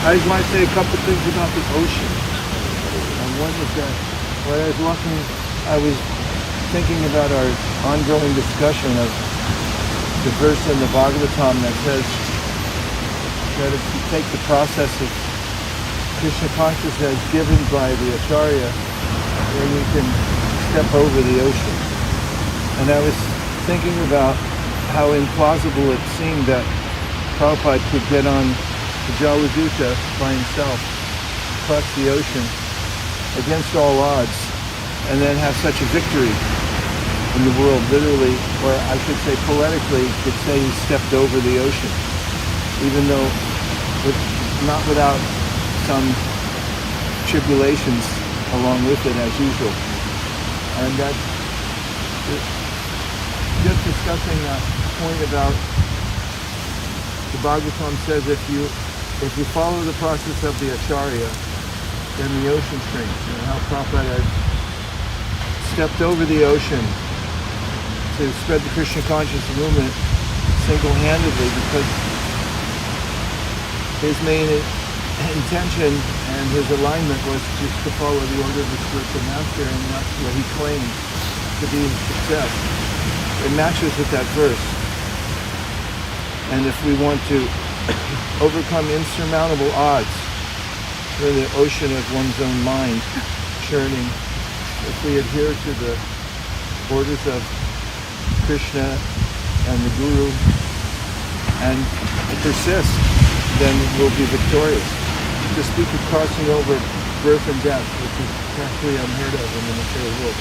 I just want to say a couple things about the ocean. And one is that when I was walking, I was thinking about our ongoing discussion of the verse in the Bhagavatam that says that if you take the process of Krishna consciousness given by the Acharya, then you can step over the ocean. And I was thinking about how implausible it seemed that Prabhupada could get on the Jaladuta by himself, cross the ocean against all odds, and then have such a victory in the world, literally, or I should say poetically, could say he stepped over the ocean, even though not without some tribulations along with it as usual. And that, just discussing that point about the Bhagavatam says if you follow the process of the Acharya, then the ocean shrinks. And how Prabhupada had stepped over the ocean to spread the Krishna consciousness movement single-handedly because his main intention and his alignment was just to follow the order of the spiritual master, and that's what he claimed to be his success. It matches with that verse. And if we want to overcome insurmountable odds in the ocean of one's own mind churning, if we adhere to the orders of Krishna and the Guru and persist, then we'll be victorious. To speak of crossing over birth and death, which is practically unheard of in the material world.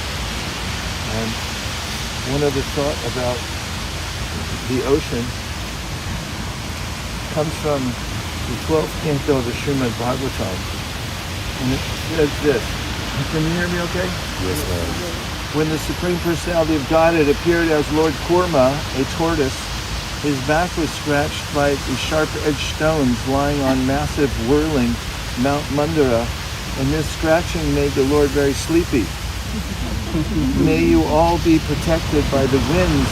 And one other thought about the ocean comes from the 12th Canto of the Śrīmad-Bhāgavatam. And it says this. Can you hear me okay? Yes, ma'am. When the Supreme Personality of Godhead appeared as Lord Kūrma, a tortoise, his back was scratched by the sharp-edged stones lying on massive whirling Mount Mandara, and this scratching made the Lord very sleepy. May you all be protected by the winds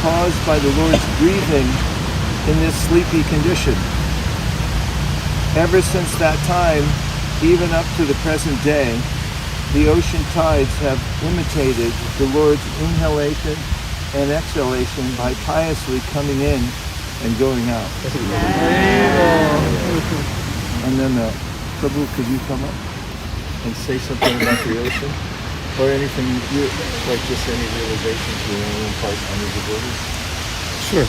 caused by the Lord's breathing in this sleepy condition. Ever since that time, even up to the present day, the ocean tides have imitated the Lord's inhalation and exhalation by piously coming in and going out. And then, Prabhu, could you come up and say something about the ocean? Or anything, like just any realizations you want to impart on your devotees? Sure.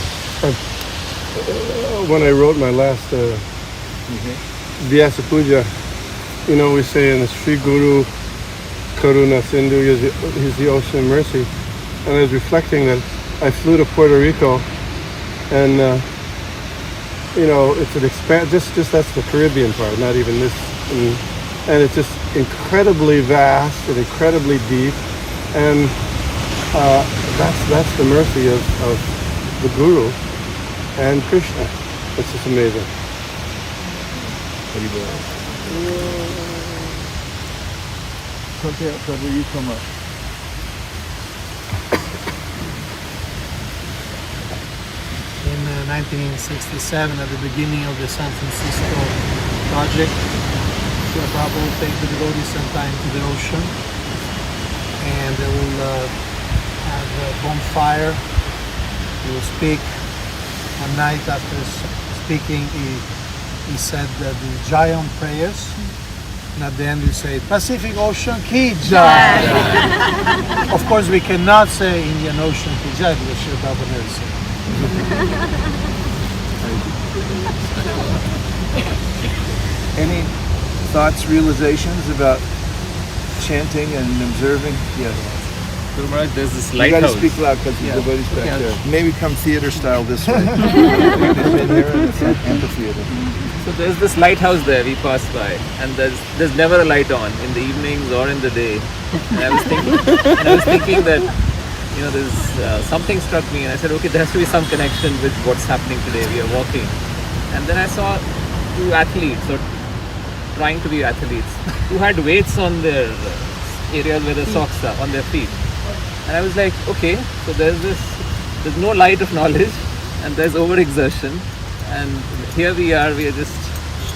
When I wrote my last Vyasa Puja, we say in the Sri Guru Karuna Sindhu, he's the ocean of mercy. And I was reflecting that I flew to Puerto Rico, and it's an just that's the Caribbean part, not even this, and it's just incredibly vast and incredibly deep, and that's the mercy of the Guru and Krishna. It's just amazing. Prabhu, you come up. In 1967, at the beginning of the San Francisco project, Srila Prabhupada will take the devotees sometime to the ocean, and they will have a bonfire. He will speak. One night after speaking, he said the giant prayers, and at the end he said, Pacific Ocean Ki Jai. Of course, we cannot say Indian Ocean Ki Jai because Srila Prabhupada never said. Any thoughts, realizations about chanting and observing? Yes. Guru Maharaj, there's this You lighthouse. got to speak loud because the devotees back there. Maybe come theater style this way. We've been here in the amphitheater. So there's this lighthouse there we passed by, and there's never a light on in the evenings or in the day. And I was thinking that there's something struck me, and I said, okay, there has to be some connection with what's happening today. We are walking, and then I saw two athletes, or trying to be athletes, who had weights on their areas where the socks are on their feet. And I was like, okay, so there's no light of knowledge, and there's overexertion, and here we are just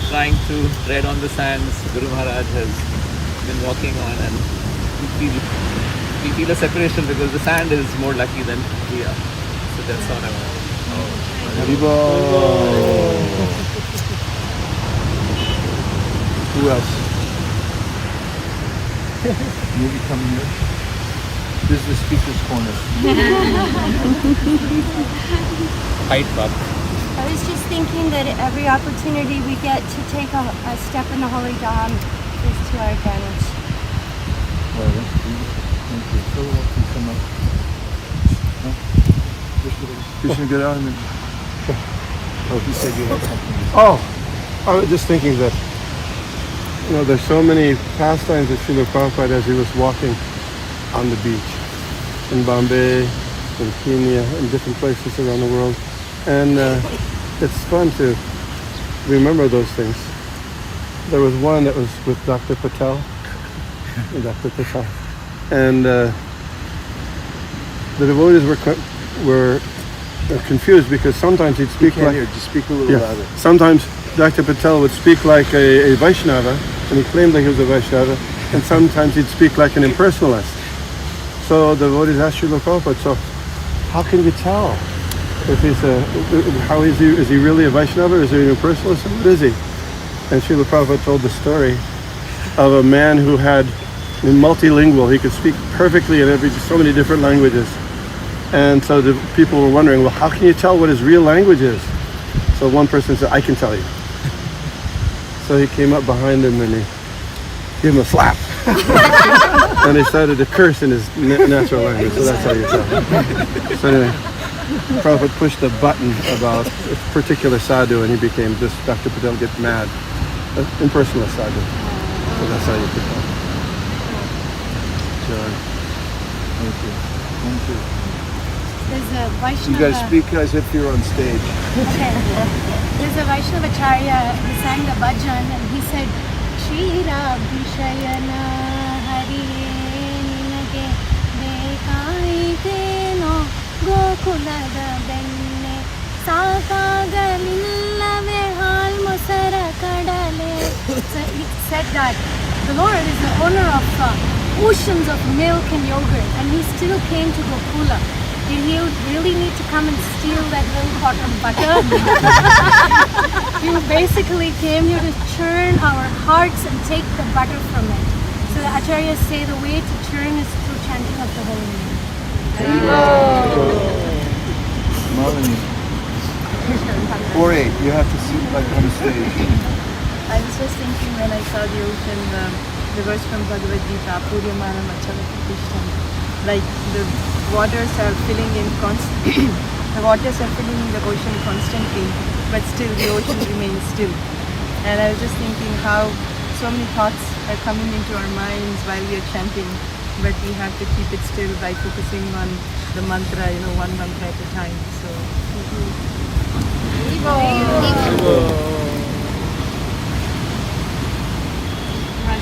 trying to tread on the sands Guru Maharaj has been walking on, and we feel a separation because the sand is more lucky than we are. So that's all I want. Haribo. Who else? Maybe come here. This is the speaker's corner. Height up. I was just thinking that every opportunity we get to take a step in the Holy Dham is to our advantage. Well, that's beautiful. Thank you. So welcome to come up. Krishna, get out of here. Oh, he said you had something. Oh, I was just thinking that, there's so many pastimes of Srila Prabhupada as he was walking on the beach in Bombay, in Kenya, in different places around the world. And it's fun to remember those things. There was one that was with Dr. Patel. And the devotees were confused because sometimes he'd speak like... Just speak a little louder. Sometimes Dr. Patel would speak like a Vaishnava, and he claimed that he was a Vaishnava, and sometimes he'd speak like an impersonalist. So the devotees asked Srila Prabhupada, so how can you tell if he's is he really a Vaishnava, or is he an impersonalist, or what is he? And Srila Prabhupada told the story of a man who had multilingual. He could speak perfectly in so many different languages. And so the people were wondering, well, how can you tell what his real language is? So one person said, I can tell you. So he came up behind him and he gave him a slap. And he started to curse in his natural language. So that's how you tell. So anyway, Prabhupada pushed a button about a particular sadhu, and he became this. Dr. Patel gets mad. Impersonal sadhu. So that's how you can tell. John. Thank you. Thank you. There's a Vaishnava... You guys speak as if you're on stage. Okay. There's a Vaishnava Acharya who sang the bhajan, and he said, Shira Bhishayana Hari Ninage Dekai Teno Gokulada Benne Sakaga Lilla Vehal Musara Kadale. So he said that the Lord is the owner of oceans of milk and yogurt, and he still came to Gokula. Did he really need to come and steal that little pot of butter? He basically came here to churn our hearts and take the butter from it. So the acharyas say the way to churn is through chanting of the holy name. Malini. Puri, you have to sit like on the stage. I was just thinking when I saw the ocean, the verse from Bhagavad Gita, Puri Manam Achalakishtam. Like the waters are filling in the waters are filling in the ocean constantly, but still the ocean remains still. And I was just thinking how so many thoughts are coming into our minds while we are chanting, but we have to keep it still by focusing on the mantra, one mantra at a time. So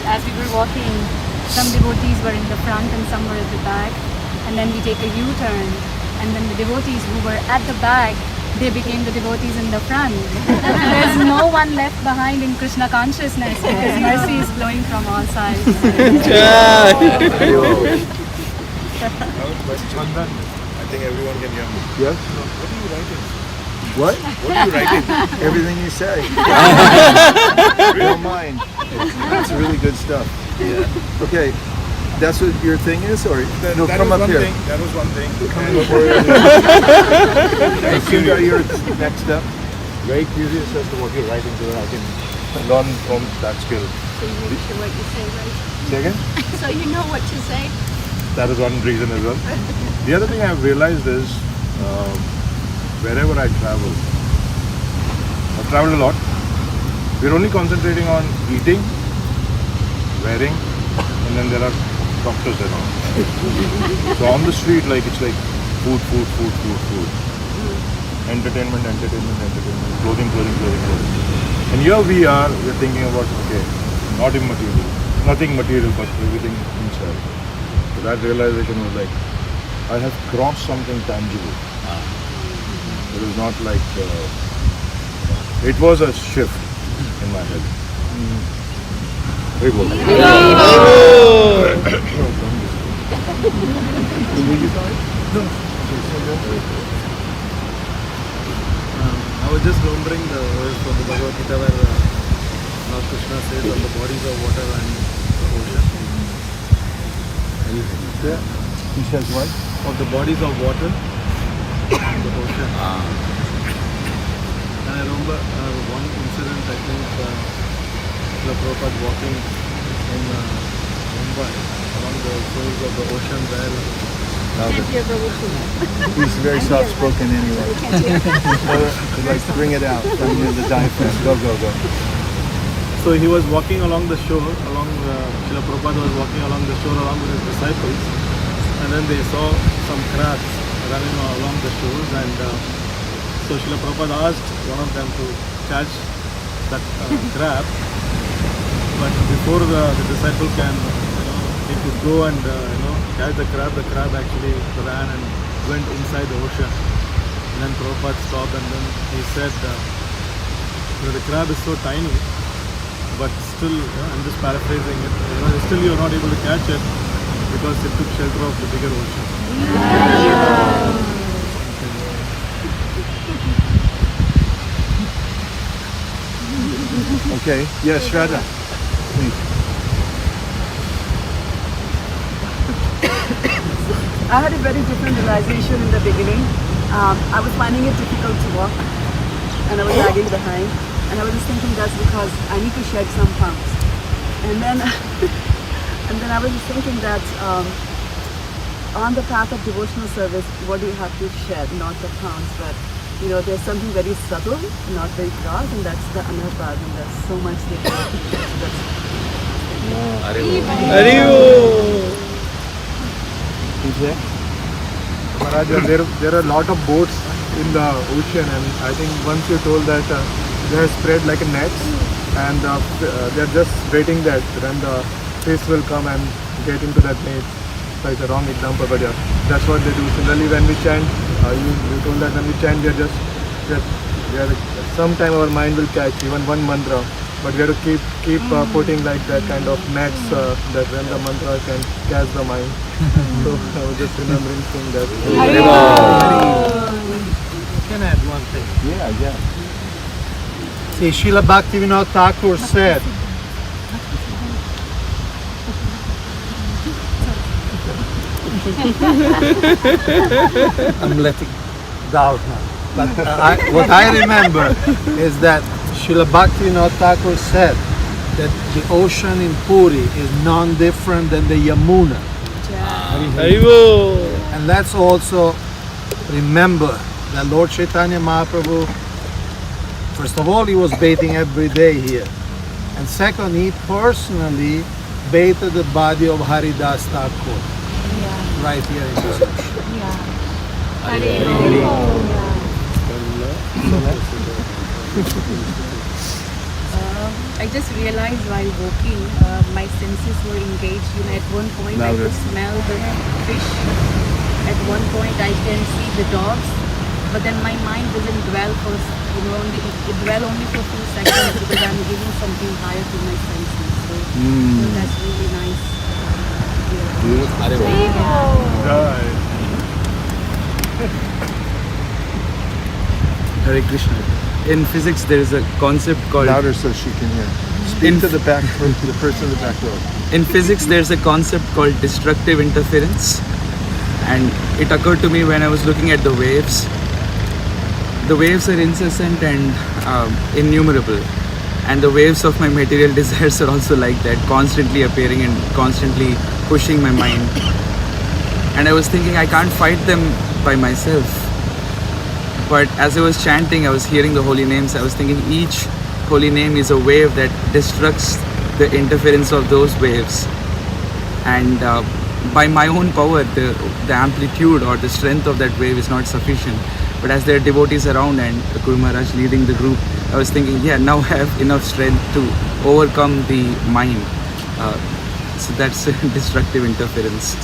As we were walking, some devotees were in the front and some were at the back, and then we take a U-turn, and then the devotees who were at the back, they became the devotees in the front. There's no one left behind in Krishna consciousness because mercy is flowing from all sides. I think everyone can hear me. Yes? What are you writing? What? What are you writing? Everything you say. Real mind. It's really good stuff. Yeah. Okay, that's what your thing is, or That come was up one here. thing. That was one thing. Sundar, you're next up. Very curious as to what you're writing so that I can learn from that skill. So you know what to say, right? Say again? So you know what to say. That is one reason as well. The other thing I've realized is wherever I travel, I've traveled a lot. We're only concentrating on eating, wearing, and then there are doctors and all. So on the street, it's like food. Entertainment, clothing. And here we're thinking about, nothing material, but everything inside. So that realization was like, I have crossed something tangible. It was not like, it was a shift. in my head. Very good. I was just remembering the verse from the Bhagavad Gita where Lord Krishna says on the bodies of water and the ocean. He says what? Of the bodies of water and the ocean. And I remember one incident, I think, Srila Prabhupada walking in Mumbai along the shores of the ocean there. He's very soft-spoken anyway. Like, bring it out from the diaphragm. Go. So he was walking along the shore, Srila Prabhupada was walking along the shore along with his disciples, and then they saw some crabs running along the shores, and so Srila Prabhupada asked one of them to catch that crab, but before the disciple can, he could go and catch the crab actually ran and went inside the ocean. And then Prabhupada stopped and then he said, the crab is so tiny, but still, I'm just paraphrasing it, still you're not able to catch it because it took shelter of the bigger ocean. Okay. Yes, Shraddha. Please. I had a very different realization in the beginning. I was finding it difficult to walk and I was lagging behind, and I was just thinking that's because I need to shed some pounds. And then I was just thinking that on the path of devotional service, what do you have to shed? Not the pounds, but there's something very subtle, not very gross, and that's the anurpag, and there's so much different. Who's there? Maharaj, there are a lot of boats in the ocean, and I think once you told that they are spread like a net, and they are just waiting that when the fish will come and get into that net. So it's a wrong example, but yeah, that's what they do. Similarly, when we chant, you told that when we chant, sometime our mind will catch even one mantra, but we have to keep putting like that kind of nets that when the mantra can catch the mind. So I was just remembering saying that. Can I add one thing? Yeah. See, Srila Bhaktivinoda Thakur said, I'm letting doubt now. But what I remember is that Srila Bhaktivinoda Thakur said that the ocean in Puri is non-different than the Yamuna. And let's also remember that Lord Chaitanya Mahaprabhu, first of all, he was bathing every day here. And second, he personally bathed the body of Haridas Thakur right here in this ocean. I just realized while walking, my senses were engaged. At one point I could smell the fish. At one point I can see the dogs. But then my mind doesn't dwell for only for a few seconds because I'm giving something higher to my senses. So that's really nice. Hare Krishna. In physics, there is a concept called... Louder so she can hear. Speak to the back, the person in the back row. In physics, there's a concept called destructive interference. And it occurred to me when I was looking at the waves. The waves are incessant and innumerable. And the waves of my material desires are also like that, constantly appearing and constantly pushing my mind. And I was thinking I can't fight them by myself. But as I was chanting, I was hearing the holy names. I was thinking each holy name is a wave that destructs the interference of those waves. And by my own power, the amplitude or the strength of that wave is not sufficient. But as there are devotees around and Guru Maharaj leading the group, I was thinking, now I have enough strength to overcome the mind. So that's destructive interference.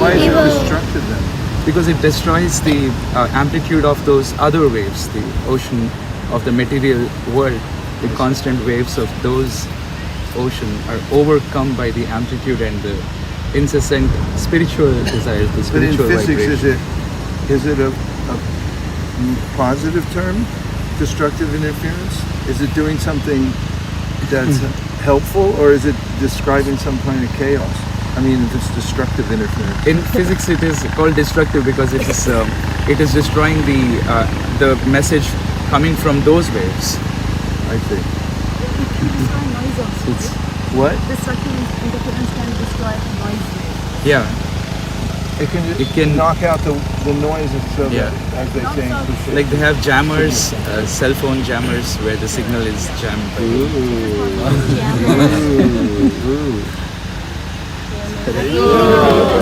Why is it destructive then? Because it destroys the amplitude of those other waves, the ocean of the material world. the constant waves of those ocean are overcome by the amplitude and the incessant spiritual desires, the But in spiritual physics, vibration. is it a positive term, destructive interference? Is it doing something that's helpful, or is it describing some kind of chaos? I mean, if it's destructive interference. In physics, it is called destructive because it is destroying the message coming from those waves. I see. Destroy noise also. It's What? Destructive interference can destroy noise. yeah. It can knock out the noise of Yeah. as they say in cliche. Like they have jammers, cell phone jammers, where the signal is jammed.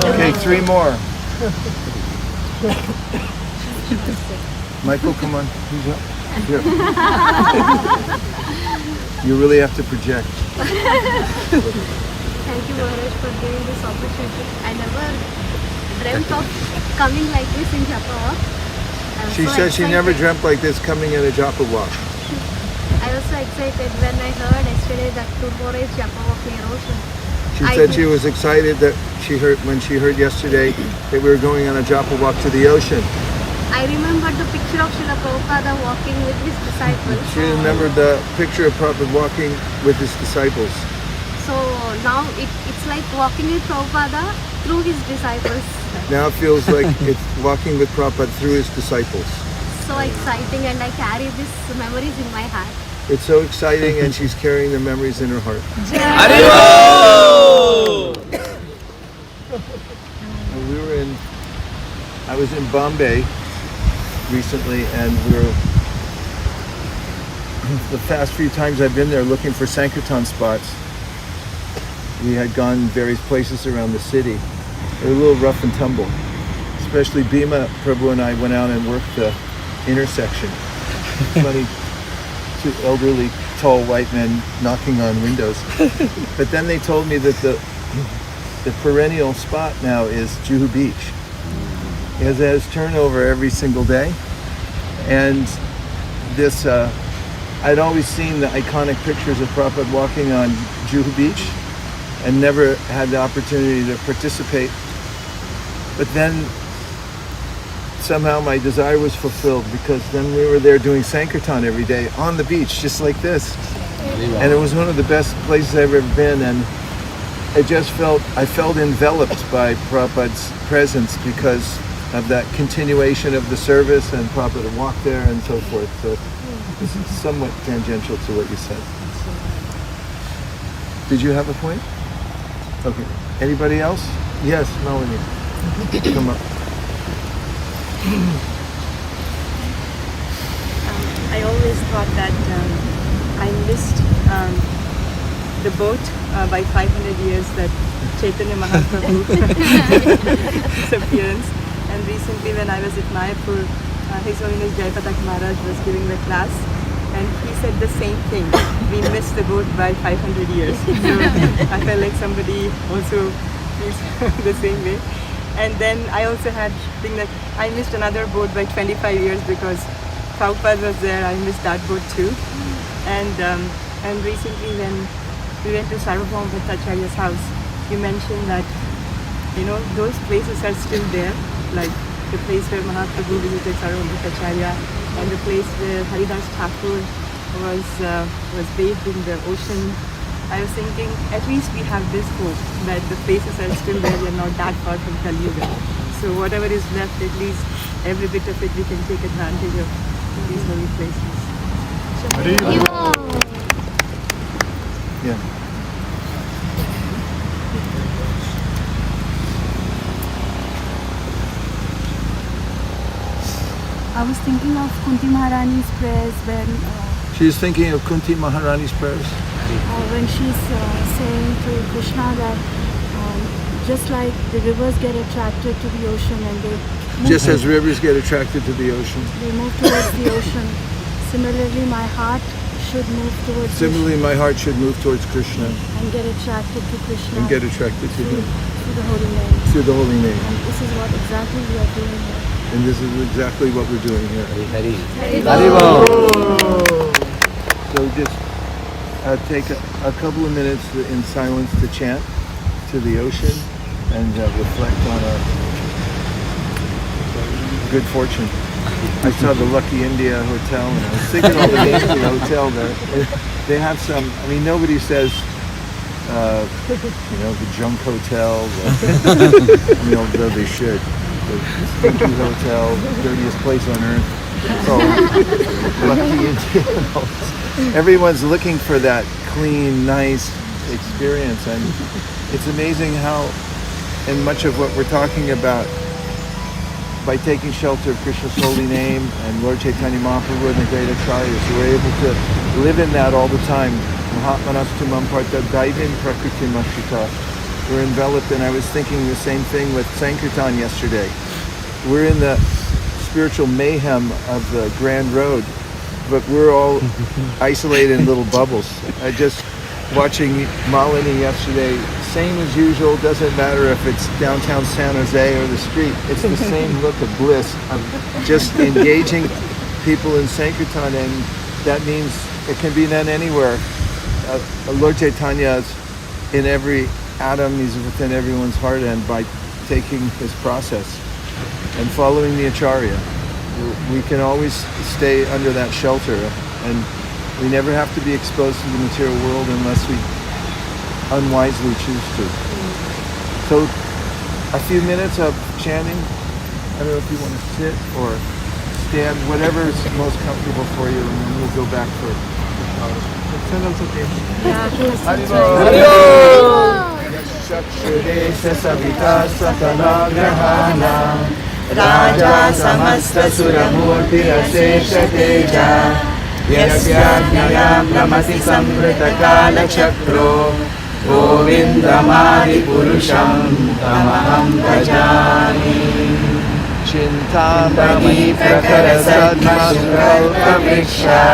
Okay, 3 more. Michael, come on. Who's up? Here. You really have to project. Thank you, Maharaj, for giving this opportunity. I never dreamt of coming like this in Japan. She said she never dreamt like this coming in a japa walk. I was so excited when I heard yesterday that tomorrow is Japa Walk near ocean. She said she was excited that when she heard yesterday that we were going on a japa walk to the ocean. I remembered the picture of Srila Prabhupada walking with his disciples. She remembered the picture of Prabhupada walking with his disciples. So now it's like walking with Prabhupada through his disciples. Now it feels like it's walking with Prabhupada through his disciples. So exciting, and I carry these memories in my heart. It's so exciting, and she's carrying the memories in her heart. I was in Bombay recently, and the past few times I've been there looking for Sankirtan spots. We had gone various places around the city. They were a little rough and tumble. Especially Bhima Prabhu and I went out and worked the intersection. Funny, 2 elderly, tall white men knocking on windows. But then they told me that the perennial spot now is Juhu Beach. It has turnover every single day. And this, I'd always seen the iconic pictures of Prabhupada walking on Juhu Beach and never had the opportunity to participate. But then somehow my desire was fulfilled, because then we were there doing Sankirtan every day on the beach, just like this. And it was one of the best places I've ever been, and I felt enveloped by Prabhupada's presence because of that continuation of the service, and Prabhupada walked there and so forth. So this is somewhat tangential to what you said. Did you have a point? Okay. Anybody else? Yes, Melanie. Come up. I always thought that I missed the boat by 500 years that Chaitanya Mahaprabhu his appearance. And recently when I was at Mayapur, His Holiness Jayapatak Maharaj was giving the class, and he said the same thing. We missed the boat by 500 years. So I felt like somebody also feels the same way. And then I also had think that I missed another boat by 25 years because Prabhupada was there. I missed that boat too. And recently when we went to Sarvabhauma Bhattacharya's house, you mentioned that, you know, those places are still there, like the place where Mahaprabhu visited Sarvabhauma Bhattacharya, and the place where Haridas Thakur was bathed in the ocean. I was thinking, at least we have this hope that the places are still there, we are not that far from Kali Yuga. So whatever is left, at least every bit of it we can take advantage of these holy places. Yeah. I was thinking of Kunti Maharani's prayers when She's thinking of Kunti Maharani's prayers. when she's saying to Krishna that just like the rivers get attracted to the ocean and they move, Just as rivers get attracted to the ocean. they move towards the ocean, similarly my heart should move towards Similarly, my heart should move towards Krishna and get attracted to Krishna and get attracted to him through the holy name. through the holy name. And this is what exactly we are doing here. And this is exactly what we're doing here. Hari. Haribol. So just take a couple of minutes in silence to chant to the ocean and reflect on our good fortune. I saw the Lucky India Hotel and I was thinking all the names of the hotel there. They have some, I mean, nobody says, the Junk Hotel, though they should. The Stinky Hotel, the dirtiest place on earth. So, Lucky India. Everyone's looking for that clean, nice experience, and it's amazing how, in much of what we're talking about, by taking shelter of Krishna's holy name and Lord Chaitanya Mahaprabhu and the great acharyas, we're able to live in that all the time. Mahatmanastumam parta daivin prakriti mashita. We're enveloped, and I was thinking the same thing with Sankirtan yesterday. We're in the spiritual mayhem of the Grand Road, but we're all isolated in little bubbles. I just watching Malini yesterday, same as usual, doesn't matter if it's downtown San Jose or the street, it's the same look of bliss of just engaging people in Sankirtan, and that means it can be done anywhere. Lord Chaitanya is in every atom, he's within everyone's heart, and by taking his process and following the Acharya, we can always stay under that shelter, and we never have to be exposed to the material world unless we unwisely choose to. So a few minutes of chanting, I don't know if you want to sit or stand, whatever is most comfortable for you, and then we'll go back for Sandals, okay? Chakshudesha savita sakalagrahana Raja samasta suramurti asesha teja Yasyajnaya brahmasi samvrita kala chakro Govindamadi purusham tamaham bhajami Chintamani prakara sadma sukalpa vriksha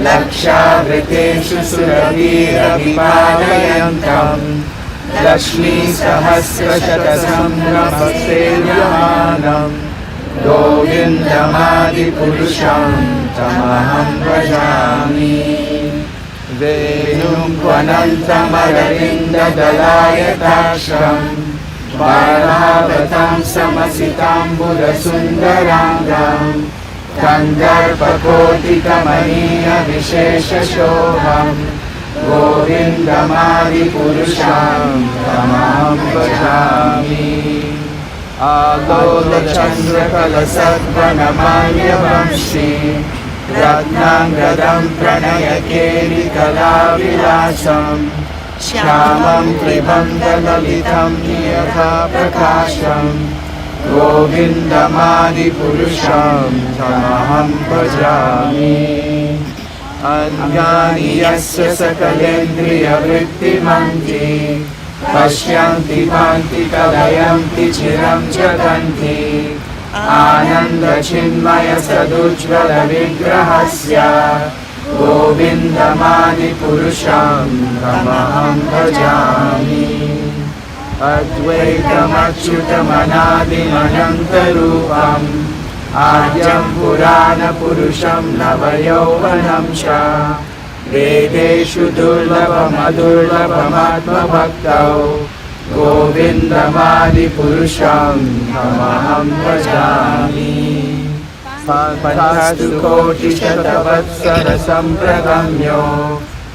Lakshavriteshu suravira vipadayantam Lakshmi sahasra shata sambrahmaseyamanam Govindamadi purusham tamaham bhajami Venum kvanantam aravinda dalayatasham Bharavatam samasitam buddha sundarangam Kandarpakoti kamaniya vishesha shobham Govindamadi purusham tamaham bhajami Alola chandra kalasatvanamanya vamshi Ratnangradam pranayakeri kalavilasam Shyamam tribanda lalitam niyatha prakasham Govindamadi purusham tamaham bhajami Anjani yasya sakalendriya vrittimanti Pashyanti panti kalayanti chiram jaganti Ananda chinmaya sadujvala vigrahasya Govindamadi purusham tamaham bhajami Advaitam achyutam anadim anantarupam Adyam purana purusham navayauvanam cha Vedeshu durlabam adurlabam atma bhaktau Govindamadi purusham tamaham bhajami Panchastu koti shatavatsara sampragamyo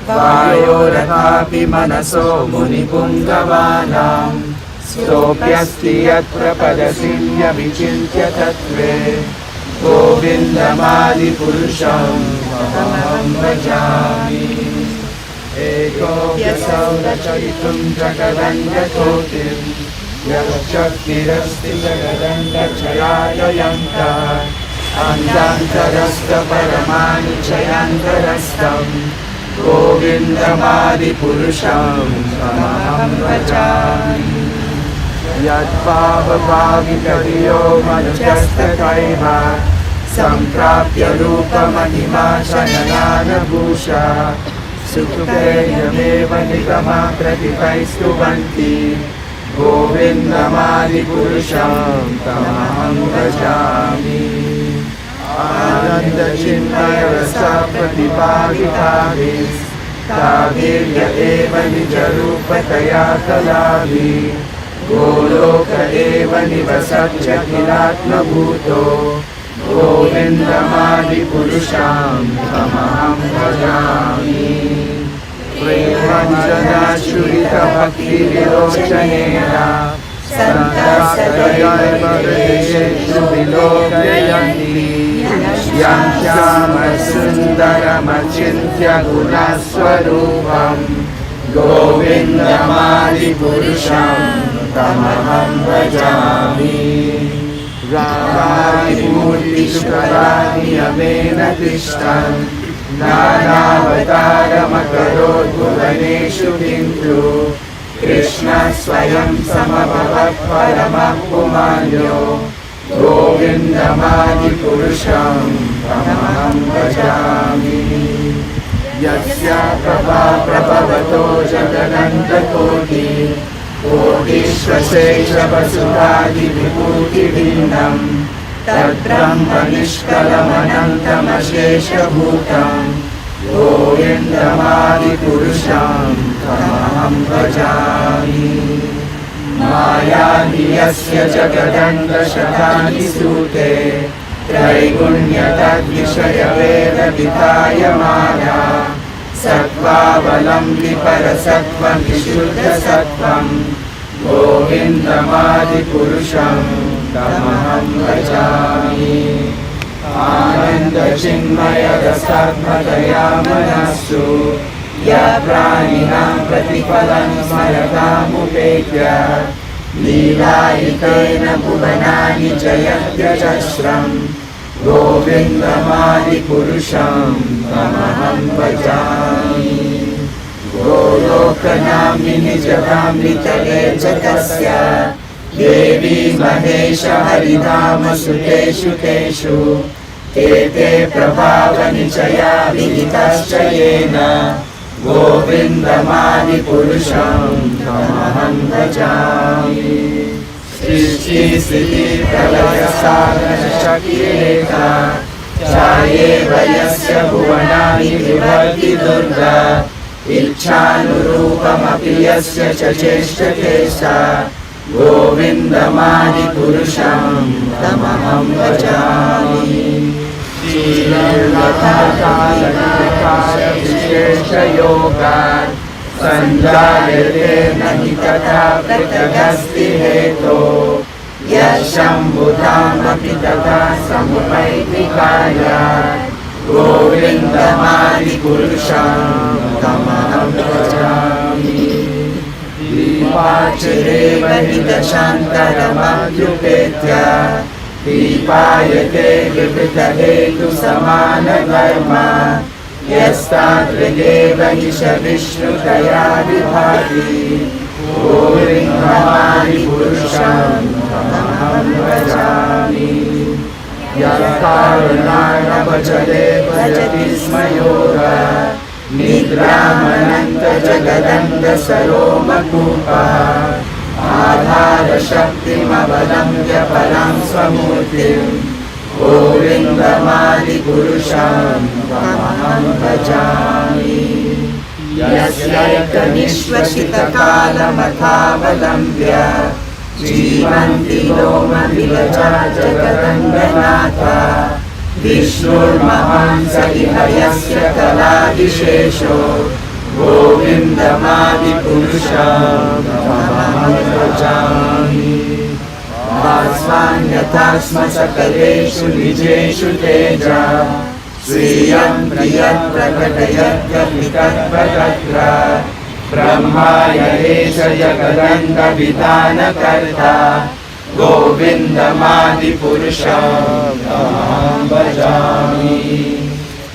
Vayo rathapi manaso munipumgavanam Sopyasti yatra padasinya vichintya tatve Govindamadi purusham tamaham bhajami Eko vyasauda charitum jagadanda kotim Yashaktirasti jagadanda chayayayanta Anjantarasta paramani chayantarastam Govindamadi purusham tamaham bhajami Yat bhava bhavitariyo manujasta kaiva Samprapya rupa mahima chananana bhusha Sukhayameva nigama pratipaistu vanti Govindamadi purusham tamaham bhajami Ananda Chinmaya Rasa Pratipaditabhis Tabhirya Eva Nijarupataya Kalavi Goloka Eva Nivasatya Kilatma Bhuto Govindamadi Purusham Tamaham Bhajami Premanjana Shurita Bhakti Virochanena Santa Sadaiva Vedeshu Vilokayanti Yam Shama Sundaram Achintya Gunaswarupam Govindamadi Purusham Tamaham Bhajami Rāvādi Murti Shukarani Amena Krishnan Nānāvatara Makarot Bhuvaneshu Kintu Krishna Swayam Samabhavat Paramah Pumanyo Govindamadi Purusham Tamaham Bhajami Yasya Prabha Prabhavato Jagananda Koti Kodishvasesha Vasudhadi Vibhuti Vindam Tad Brahma Nishkalam Anantam Ashesha Bhutam Govindamadi Purusham Tamaham Bhajami Mayadi Yasya Jagadanda Shatani Sute Traigunya Tad Vishaya Veda Vitaya Maya Sattva-valambi Parasattvam Vishuddha Sattvam Govindamadi Purusham Tamaham Bhajami Ananda Chinmaya Rasatmadaya Manasu Ya Praninam Pratipalam Smaratam Upetya Leelayitena Bhuvanani Jayatya Chashram Govindamadi Purusham Tamaham Bhajami Golokanamini Jagamritale Jatasya Devi Mahesha Haridhama Suteshu Teshu Tete Prabhava Nichaya Vihitascha Yena Govindamadi Purusham Tamaham Bhajami Srishti Siddhi Pralaya Sadhana Shakti Rekha Chaye Vayasya Bhuvanani Vibharti Durga Ichhanurupam api yasya Chacheshta Kesa Govindamadi Purusham Tamaham Bhajami Srilathakalakala Vishesha Yoga Sanjayate nahi tatha pritagasti heto Yashambhudam api tatha samupaitikaya Govindamadi Purusham Tamaham Bhajami Dipachire Vahita Shantaramajupetya Dipayate Vivita Hetu Samana Dharma Yastadrideva Hisha Vishnu Daya Vibhati Govindamadi Purusham Tamaham Bhajami Yakarunana Bhajade Bhajati Smayoga Nidramananta Jagadanda Saroma Kupa Adhara Shakti Mavalamya Param Swamurtim Govindamadi Purusham Tamaham Bhajami Yasyayaka Nishvashita Kala Mathavalambya Jivanti Loma Vilaja Jagadanganatha Vishnur Mahamsa Ihayasya Kaladishesho Govindamadi Purusham Tamaham Bhajami Vasvanyatasma Sakaleshu Nijeshu Teja Sriyam Priyat Prakatayat Kapitat Patatra Brahmaya Esha Jagadanda Vidana Karta Govindamadi Purusham Tamaham Bhajami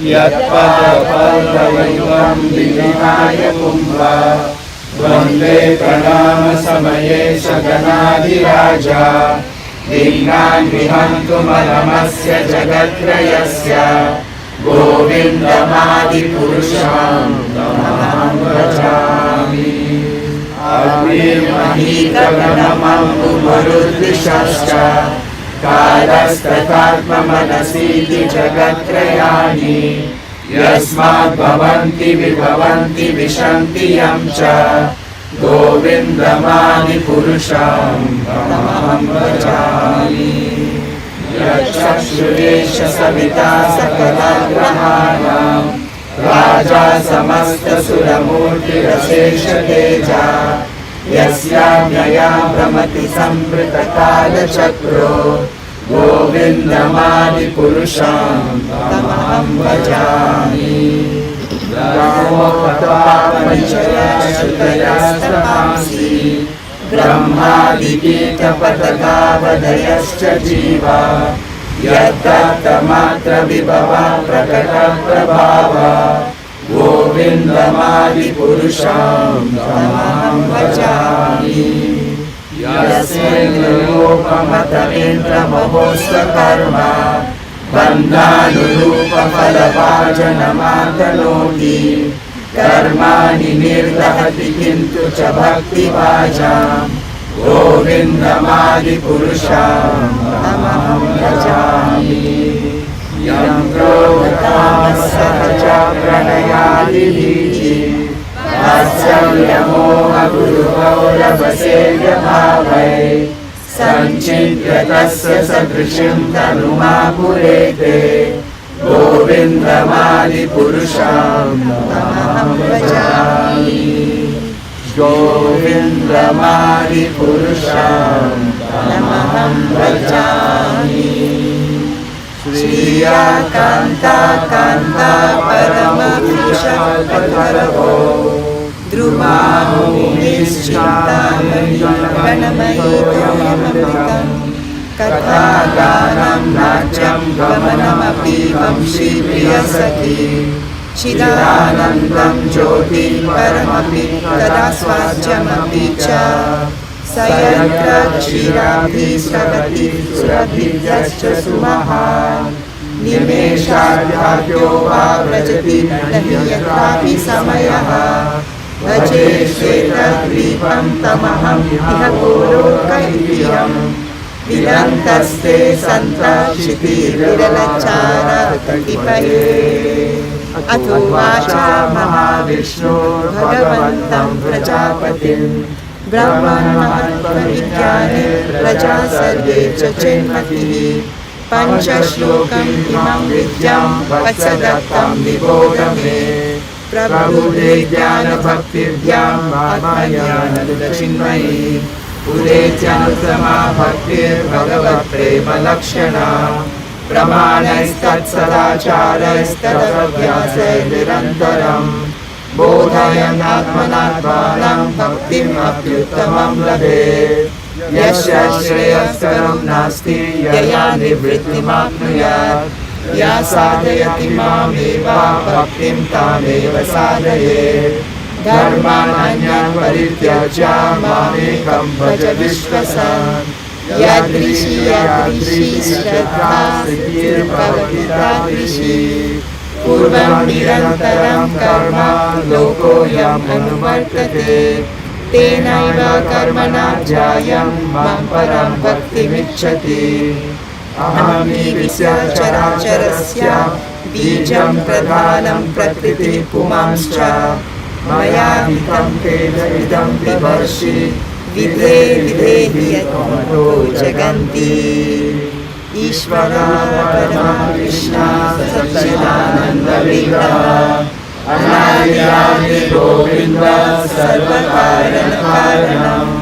Yatpada Pallavayuvam Vinihaya Kumbha Vande Pranama Samaye Saganadi Raja Dignan Vihantu Malamasya Jagatrayasya Govindamadi Purusham Tamaham Bhajami Abhir Mahita Pranamam Umarudvishascha कालस्तथात्ममनसीति जगत्त्रयाणि यस्मात् भवन्ति विभवन्ति विशन्ति यं च गोविन्दमादिपुरुषं तमहं भजामि यच्चक्षुरेश सविता सकलग्रहाणां राजा समस्तसुरमूर्तिरशेषतेजा यस्याज्ञया भ्रमति संवृतकालचक्रो गोविन्दमादिपुरुषं तमहं भजामि ब्रह्मोपतापनिचयाश्रुतयास्तपांसि ब्रह्मादिगीतपतकावधयश्च जीवा यत्तमात्रविभवा प्रकटप्रभावा गोविन्दमादिपुरुषं तमहं भजामि यस्मिन्लोकमतवेन्द्रमहोस्वकर्म बन्धानुरूपफलभाजनमातनोति कर्माणि निर्दहति किन्तु च भक्तिभाजां गोविन्दमादिपुरुषं तमहं भजामि यं क्रोधतामसहजा प्रणयादिभीति वात्सल्यमोहगुरुगौरवसेव्यभावै सञ्चिन्त्य तस्य सदृशीं तनुमापुरेते गोविन्दमादिपुरुषं तमहं भजामि गोविन्दमादिपुरुषं तमहं भजामि श्रियाकान्ता कान्ता परमपुरुषकल्पतरो ध्रुवामुनिश्चिन्तामणिगणमयीतोऽयममृतं कथागानं नाट्यं गमनमपि वंशी प्रियसखी चिदानन्दं ज्योति परमपि तदा स्वास्थ्यमपि च स यत्र क्षीराब्धिस्रवति सुरभिर्यश्च सुमहान् निमेषार्धाद्यो वा व्रजति न हि यत्रापि समयः भजे श्वेतद्वीपं तमहं इह गोलोकैर्यं विदन्तस्ते सन्ताक्षितिर्विरलचारकटिपये अथो वाचा महाविष्णो भगवन्तं प्रजापतिं ब्रह्मन्महत्त्वविज्ञाने प्रजा सर्वे च चिन्मतिः पञ्चश्लोकम् इमं विद्यां वत्सदत्तं विबोध मे प्रबुद्धे ज्ञानभक्तिर्भ्याम् आत्मज्ञानचिन्मयी उदेत्यनुत्तमा भक्तिर्भगवत्प्रेमलक्षणा प्रमाणैस्तत्सदाचारैस्तदभ्यासैर्निरन्तरम् बोधयन् आत्मनात्मानं भक्तिम् अप्युत्तमं लभेत् यस्य श्रेयस्करं नास्ति यया निवृत्तिमाप्नुयात् या साधयति मामेव भक्तिं तामेव साधयेत् धर्मान् परित्यज्य मामेकं भज विश्वसन् यादृशी श्रद्धा सिद्धिर्भवति तादृशी पूर्वं निरन्तरं कर्म लोकोऽयम् अनुवर्तते तेनैव कर्मणा ध्यायं मां परं भक्तिमिच्छति अहं निविश्य चराचरस्य बीजं प्रधानं प्रकृतिः पुमांश्च मया हितं तेन इदं विवर्षि विधे विधेहि यतो जगन्ति ईश्वरा परमा कृष्णा सच्चिदानन्दविग्रह अनादिरादि गोविन्द सर्वकारणकारणम्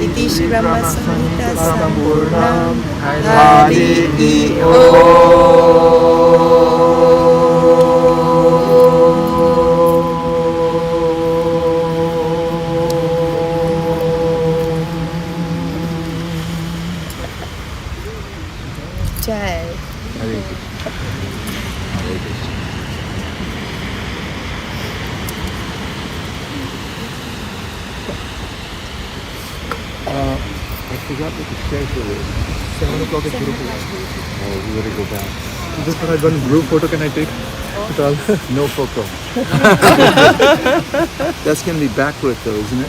इति श्रीब्रह्मसंहितासम्पूर्णं हरिः जय I forgot what the schedule is. 7 o'clock is group. Oh, we gotta go back. Just for one group photo, can I take it all? No photo. That's gonna be backward though, isn't it?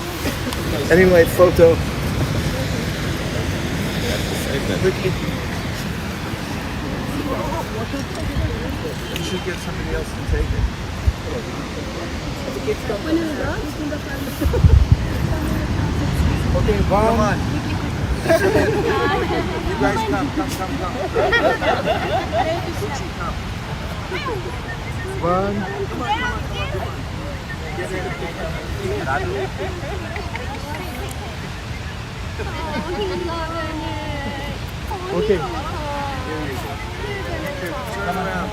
Anyway, photo. You should get somebody else to take it. Okay, come on. You guys come. One. Okay. Come around.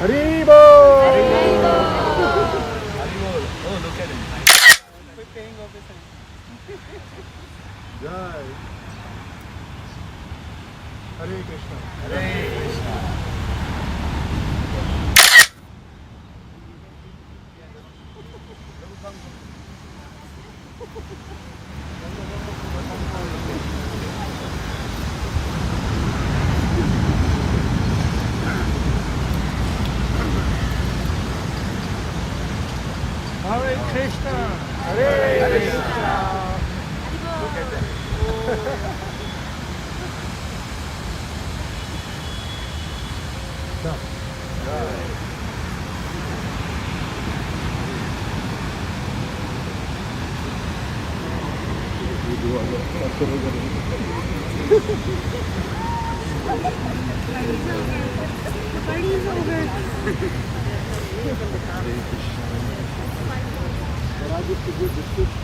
Haribo! Oh, look at him. Jai. Hare Krishna. Hare Krishna. Hare Krishna. Hare Krishna. Look at that. Stop. Right. Party's over. But I just to give the switch.